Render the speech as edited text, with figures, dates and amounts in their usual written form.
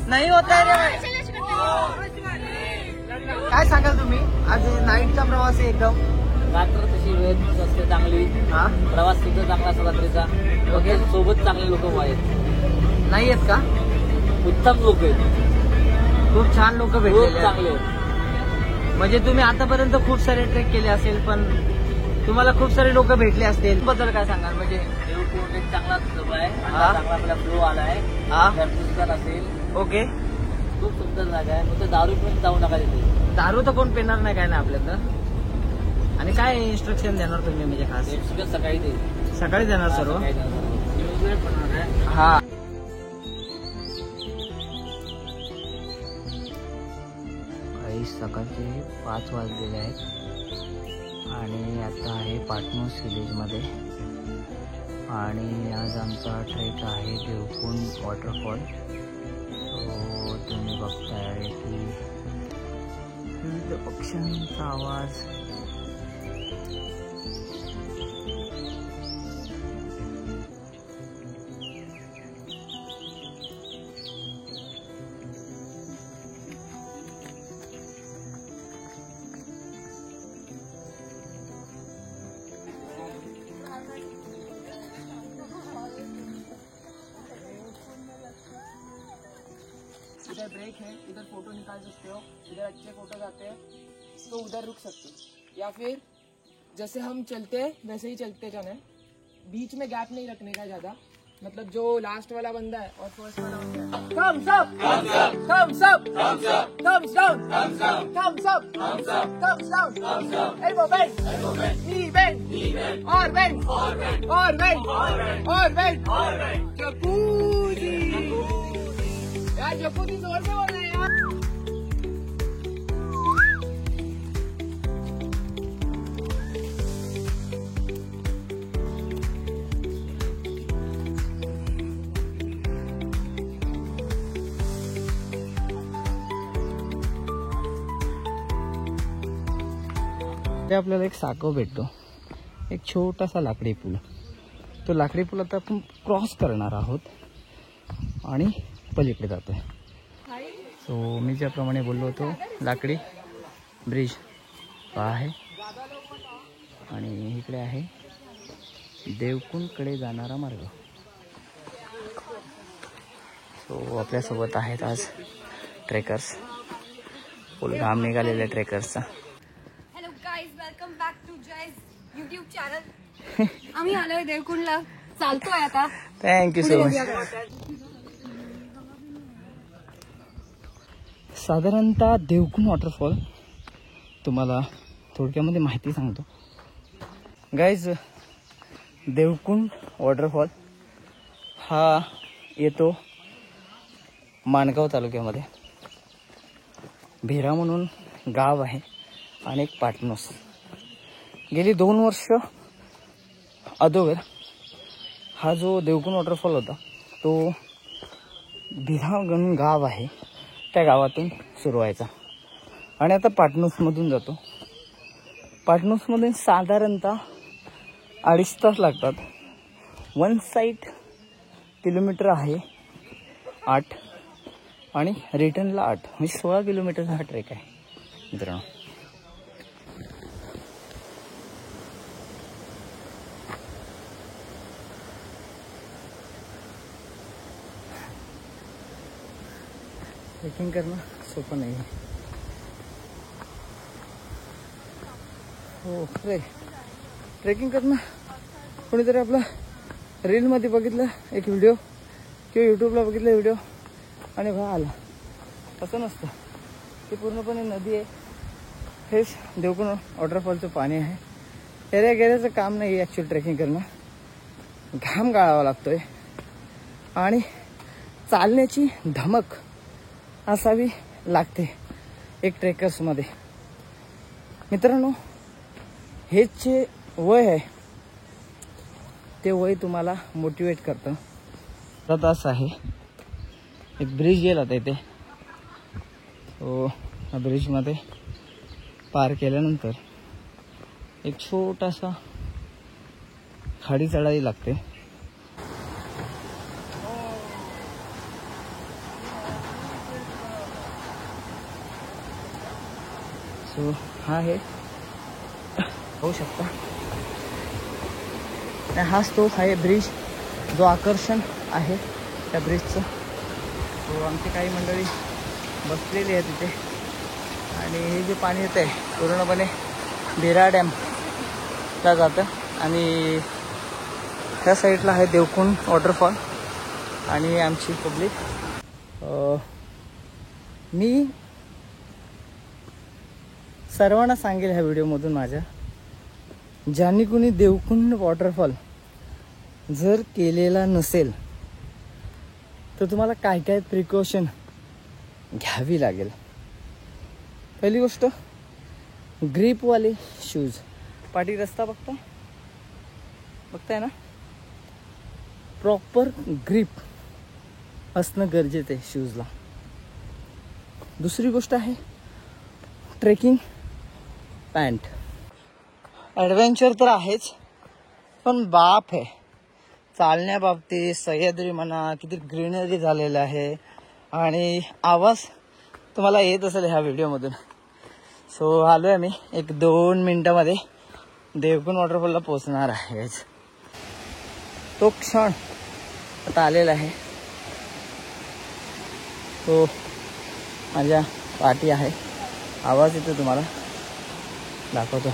नाही होत आहे रे. काय सांगाल तुम्ही आज नाईटचा प्रवास आहे एकदम. रात्र तशी वेळ असते चांगली. प्रवास सुद्धा चांगला असतो रात्रीचा. ओके, सोबत चांगले लोक आहेत. नाही आहेत का? उत्तम लोक आहेत, खूप छान लोक भेटले, चांगले. म्हणजे तुम्ही आतापर्यंत खूप सारे ट्रेक केले असेल, पण तुम्हाला खूप सारे लोक भेटले असतील. बद्दल काय सांगाल? म्हणजे एक चांगला धबधबा आहे, चांगला आपला फ्लो आलाय. असेल. ओके, खूप सुंदर जागा आहे. फक्त दारू पण जाऊ नका तिथे. दारू तर कोण पिणार नाही, काय नाही आपल्याकडं. आणि काय इन्स्ट्रक्शन देणार तुम्ही म्हणजे खास? सकाळी देणार सर्व. हा, काही सकाळचे 5 वाजलेले आहेत आणि आता आहे पाटणूस विलेजमध्ये. आणि आज आमचा ट्रेक आहे देवकुंड वॉटरफॉल. तो तुम्ही बघताय की विविध पक्ष्यांचा आवाज. इधर ब्रेक है, इधर फोटो निकाल सकते हो. इधर अच्छे फोटो आते हैं तो उधर रुक सकते हो, या फिर जैसे हम चलते वैसे ही चलते जाना है. बीच में गैप नहीं रखने का ज्यादा. मतलब जो लास्ट वाला बंदा है और फर्स्ट वाला बंदा है, thumbs up, thumbs up, thumbs down, thumbs up, thumbs down, elbow bend, knee bend, और bend, और bend, और bend, जकूजी. यार जकूजी जोर से बोल रहे हैं यार. आपल्याला एक साकव भेटतो, एक छोटासा लाकडी पूल. तो लाकडी पूल आता आपण क्रॉस करणार आहोत आणि पलीकडे जातोय. सो मी ज्याप्रमाणे बोललो होतो, लाकडी ब्रिज आहे आणि इकडे आहे देवकुंडकडे जाणारा मार्ग. सो आपल्यासोबत आहेत आज ट्रेकर्स, फुल घाम निघालेल्या ट्रेकर्सचा. वेलकम बॅक टू जय's YouTube चॅनल. आम्ही आलोय देवकुंडला, चालतोय आता. Thank you so much. साधारणतः देवकुंड वॉटरफॉल तुम्हाला थोडक्यामध्ये माहिती सांगतो. गाईज, देवकुंड वॉटरफॉल हा येतो माणगाव तालुक्यामध्ये. भेरा म्हणून गाव आहे आणि एक पाटणूस. गेली 2 वर्ष अगोदर हा जो देवकुंड वॉटरफॉल होता तो भेरा म्हणून गाव आहे त्या गावातून सुरू व्हायचा आणि आता पाटणूसमधून जातो. पाटणूसमधून साधारणतः 2.5 तास लागतात. 1 साईड किलोमीटर आहे 8 आणि रिटर्नला 8, म्हणजे 16 किलोमीटरचा हा ट्रेक आहे मित्रांनो. ट्रेकिंग करणं सोपं नाही. हो रे, ट्रेकिंग करणं कोणीतरी आपला रीलमध्ये बघितलं एक व्हिडिओ किंवा यूट्यूबला बघितलं व्हिडिओ आणि भा आला, तसं नसतं. ते पूर्णपणे नदी आहे. हेच देवकुंड वॉटरफॉलचं पाणी आहे. एरिया गेल्याचं काम नाही ॲक्च्युअली ट्रेकिंग करणं. घाम गाळावा लागतोय आणि चालण्याची धमक असावी लागते एक ट्रेकर्समध्ये. मित्रांनो, हेच जे वय आहे ते वय तुम्हाला मोटिवेट करतं तास आहे. एक ब्रिज गेला होता इथे. तो त्या ब्रिजमध्ये पार केल्यानंतर एक छोटासा खाडी चढावी लागते. सो हा आहे, होऊ शकता. आणि हाच तो आहे ब्रिज जो आकर्षण आहे त्या ब्रिजचं. तो आमची काही मंडळी बसलेली आहे तिथे. आणि हे जे पाणी येतं आहे पूर्णपणे बेरा डॅमला जातं. आणि त्या साईडला आहे देवकुंड वॉटरफॉल आणि आमची पब्लिक. मी सर्वांना सांगेल ह्या व्हिडिओमधून माझ्या, ज्यांनी कुणी देवकुंड वॉटरफॉल जर केलेला नसेल तर तुम्हाला काय काय प्रिकॉशन घ्यावी लागेल. पहिली गोष्ट, ग्रीपवाले शूज. पाठी रस्ता बघताय ना, प्रॉपर ग्रीप असणं गरजेचं आहे शूजला. दुसरी गोष्ट आहे ट्रेकिंग पॅन्ट. ॲडव्हेंचर तर आहेच, पण बाप आहे चालण्याबाबतीत. सह्याद्री म्हणा, किती ग्रीनरी झालेलं आहे. आणि आवाज तुम्हाला येत असेल ह्या व्हिडिओमधून. सो आलो आहे मी 1-2 मिनटामध्ये देवकुंड वॉटरफॉलला पोचणार आहे. तो क्षण आता आलेला आहे. तो माझ्या पाठी आहे. आवाज येतो तुम्हाला, दाखवतो.